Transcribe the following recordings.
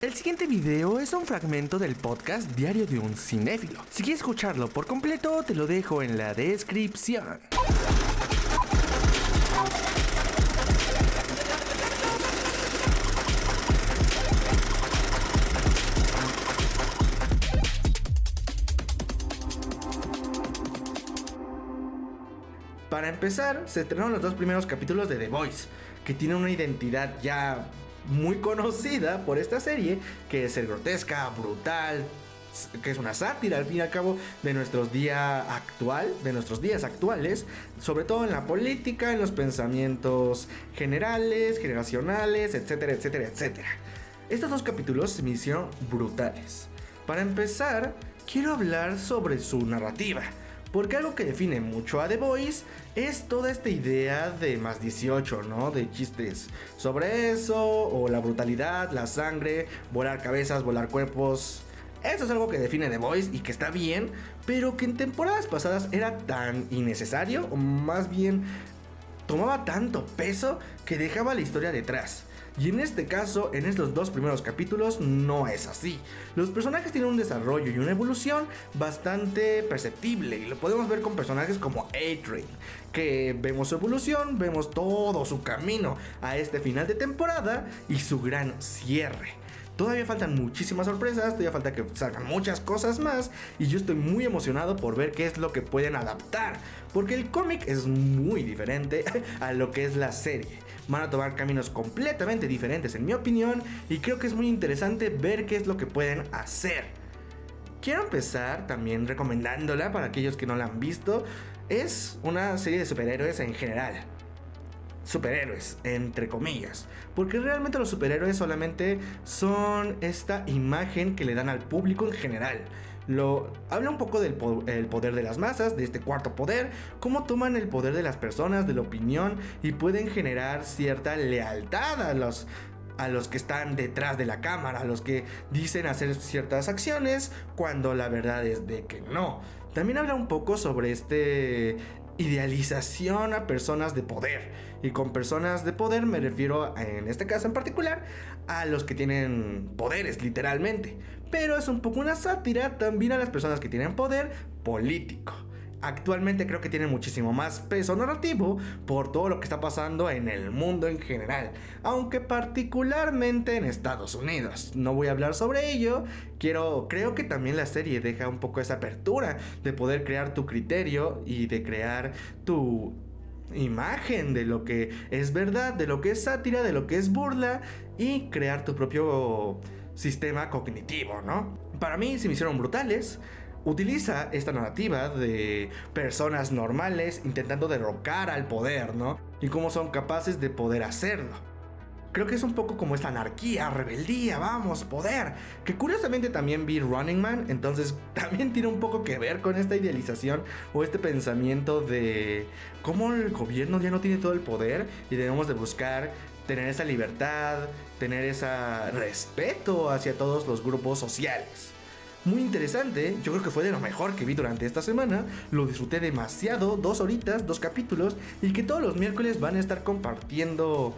El siguiente video es un fragmento del podcast Diario de un Cinéfilo. Si quieres escucharlo por completo, te lo dejo en la descripción. Para empezar, se estrenaron los dos primeros capítulos de The Voice, que tiene una identidad ya muy conocida por esta serie, que es ser grotesca, brutal, que es una sátira al fin y al cabo de nuestros días actuales, sobre todo en la política, en los pensamientos generales, generacionales, etcétera, etcétera, etcétera. Estos dos capítulos se me hicieron brutales. Para empezar, quiero hablar sobre su narrativa, porque algo que define mucho a The Voice es toda esta idea de más 18, ¿no? De chistes sobre eso, o la brutalidad, la sangre, volar cabezas, volar cuerpos. Eso es algo que define The Voice y que está bien, pero que en temporadas pasadas era tan innecesario, o más bien tomaba tanto peso que dejaba la historia detrás. Y en este caso, en estos dos primeros capítulos, no es así. Los personajes tienen un desarrollo y una evolución bastante perceptible, y lo podemos ver con personajes como A-Train, que vemos su evolución, vemos todo su camino a este final de temporada y su gran cierre. Todavía faltan muchísimas sorpresas, todavía falta que salgan muchas cosas más, y yo estoy muy emocionado por ver qué es lo que pueden adaptar, porque el cómic es muy diferente a lo que es la serie. Van a tomar caminos completamente diferentes en mi opinión, y creo que es muy interesante ver qué es lo que pueden hacer. Quiero empezar también recomendándola para aquellos que no la han visto. Es una serie de superhéroes en general. Superhéroes, entre comillas, porque realmente los superhéroes solamente son esta imagen que le dan al público en general. Habla un poco del el poder de las masas, de este cuarto poder, cómo toman el poder de las personas, de la opinión, y pueden generar cierta lealtad a los que están detrás de la cámara, a los que dicen hacer ciertas acciones cuando la verdad es de que no. También habla un poco sobre idealización a personas de poder, y con personas de poder me refiero, en este caso en particular, a los que tienen poderes literalmente, pero es un poco una sátira también a las personas que tienen poder político. Actualmente creo que tienen muchísimo más peso narrativo por todo lo que está pasando en el mundo en general, aunque particularmente en Estados Unidos. No voy a hablar sobre ello. Creo que también la serie deja un poco esa apertura de poder crear tu criterio y de crear tu imagen de lo que es verdad, de lo que es sátira, de lo que es burla, y crear tu propio sistema cognitivo, ¿no? Para mí se me hicieron brutales. Utiliza esta narrativa de personas normales intentando derrocar al poder, ¿no? Y cómo son capaces de poder hacerlo. Creo que es un poco como esta anarquía, rebeldía, vamos, poder, que curiosamente también vi Running Man, entonces también tiene un poco que ver con esta idealización o este pensamiento de cómo el gobierno ya no tiene todo el poder y debemos de buscar tener esa libertad, tener ese respeto hacia todos los grupos sociales. Muy interesante, yo creo que fue de lo mejor que vi durante esta semana. Lo disfruté demasiado, 2 horitas, 2 capítulos, y que todos los miércoles van a estar compartiendo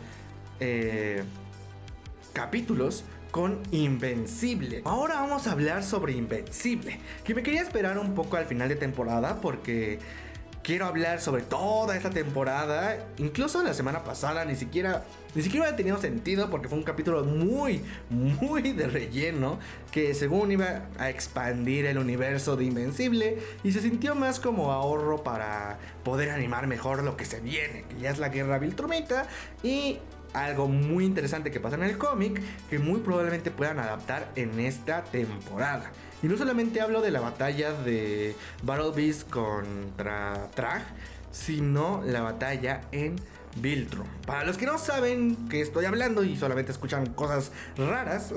capítulos con Invencible. Ahora vamos a hablar sobre Invencible, que me quería esperar un poco al final de temporada porque quiero hablar sobre toda esta temporada. Incluso la semana pasada ni siquiera había tenido sentido, porque fue un capítulo muy de relleno, que según iba a expandir el universo de Invencible, y se sintió más como ahorro para poder animar mejor lo que se viene, que ya es la guerra Viltrumita, y algo muy interesante que pasa en el cómic que muy probablemente puedan adaptar en esta temporada. Y no solamente hablo de la batalla de Battle Beast contra Trag, sino la batalla en Viltrum. Para los que no saben que estoy hablando y solamente escuchan cosas raras,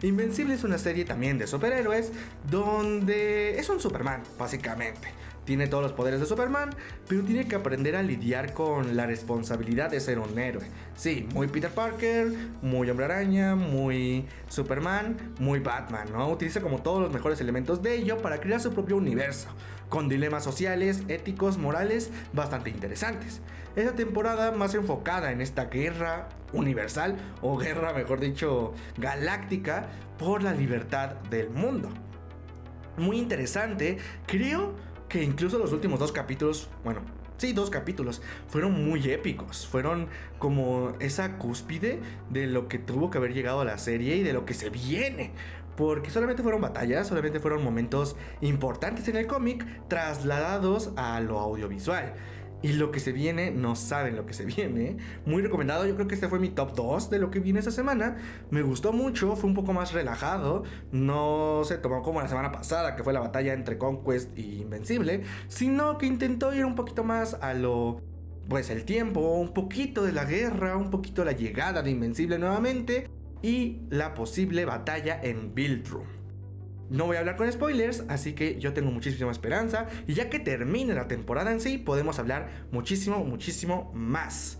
Invencible es una serie también de superhéroes donde es un Superman, básicamente, tiene todos los poderes de Superman, pero tiene que aprender a lidiar con la responsabilidad de ser un héroe. Sí, muy Peter Parker, muy Hombre Araña, muy Superman, muy Batman, ¿no? Utiliza como todos los mejores elementos de ello para crear su propio universo, con dilemas sociales, éticos, morales bastante interesantes. Esta temporada más enfocada en esta guerra universal, o guerra mejor dicho galáctica, por la libertad del mundo. Muy interesante, creo que incluso los últimos dos capítulos, dos capítulos, fueron muy épicos. Fueron como esa cúspide de lo que tuvo que haber llegado a la serie y de lo que se viene. Porque solamente fueron batallas, solamente fueron momentos importantes en el cómic trasladados a lo audiovisual. Y lo que se viene, no saben lo que se viene. Muy recomendado, yo creo que este fue mi top 2 de lo que viene esta semana. Me gustó mucho, fue un poco más relajado. No se tomó como la semana pasada, que fue la batalla entre Conquest y Invencible, sino que intentó ir un poquito más a lo... pues el tiempo, un poquito de la guerra, un poquito la llegada de Invencible nuevamente y la posible batalla en Viltrum. No voy a hablar con spoilers, así que yo tengo muchísima esperanza. Y ya que termine la temporada en sí, podemos hablar muchísimo más.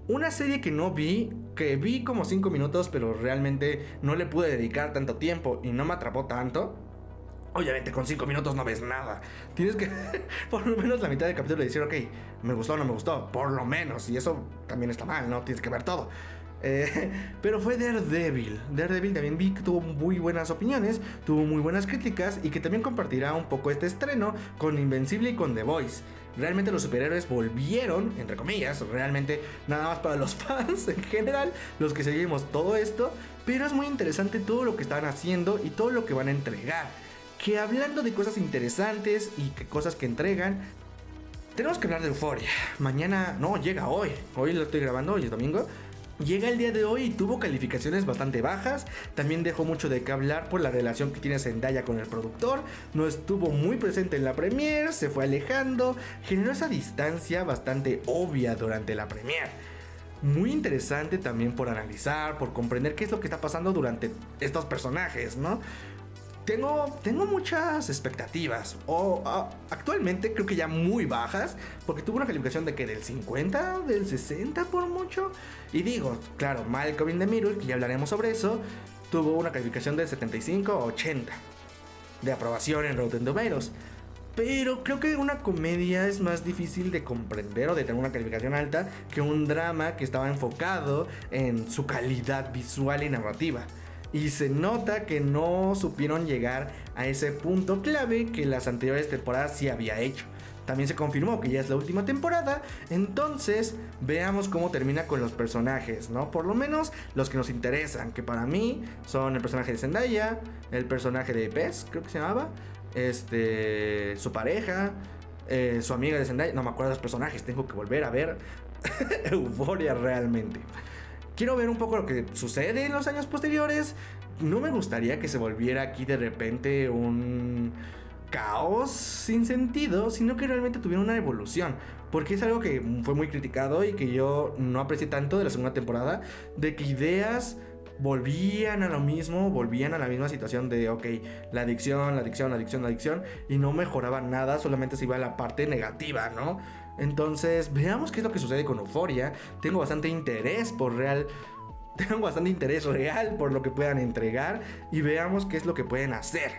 Una serie que no vi, que vi como 5 minutos, pero realmente no le pude dedicar tanto tiempo y no me atrapó tanto. Obviamente con 5 minutos no ves nada. Tienes que por lo menos la mitad del capítulo decir, ok, me gustó o no me gustó, por lo menos. Y eso también está mal, ¿no? Tienes que ver todo. Pero fue Daredevil. Daredevil también vi que tuvo muy buenas opiniones, tuvo muy buenas críticas y que también compartirá un poco este estreno con Invencible y con The Voice. Realmente los superhéroes volvieron, entre comillas, realmente nada más para los fans en general, los que seguimos todo esto. Pero es muy interesante todo lo que están haciendo y todo lo que van a entregar. Que hablando de cosas interesantes y que cosas que entregan, tenemos que hablar de Euphoria. Mañana, no, llega hoy. Hoy lo estoy grabando, hoy es domingo. Llega el día de hoy y tuvo calificaciones bastante bajas. También dejó mucho de qué hablar por la relación que tiene Zendaya con el productor. No estuvo muy presente en la premiere, se fue alejando. Generó esa distancia bastante obvia durante la premiere. Muy interesante también por analizar, por comprender qué es lo que está pasando durante estos personajes, ¿no? Tengo muchas expectativas. Actualmente creo que ya muy bajas, porque tuvo una calificación de que del 50, del 60 por mucho. Y digo, claro, Malcolm in the Middle, que ya hablaremos sobre eso, tuvo una calificación del 75 a 80 de aprobación en Rotten Tomatoes. Pero creo que una comedia es más difícil de comprender o de tener una calificación alta que un drama que estaba enfocado en su calidad visual y narrativa. Y se nota que no supieron llegar a ese punto clave que las anteriores temporadas sí había hecho. También se confirmó que ya es la última temporada, entonces veamos cómo termina con los personajes, ¿no? Por lo menos los que nos interesan, que para mí son el personaje de Zendaya, el personaje de Pez, creo que se llamaba, su pareja, su amiga de Zendaya, no me acuerdo de los personajes, tengo que volver a ver Euphoria realmente. Quiero ver un poco lo que sucede en los años posteriores. No me gustaría que se volviera aquí de repente un caos sin sentido, sino que realmente tuviera una evolución. Porque es algo que fue muy criticado y que yo no aprecié tanto de la segunda temporada, de que ideas volvían a lo mismo, volvían a la misma situación de, ok, la adicción, y no mejoraba nada, solamente se iba a la parte negativa, ¿no? Entonces, veamos qué es lo que sucede con Euphoria. Tengo bastante interés real por lo que puedan entregar y veamos qué es lo que pueden hacer.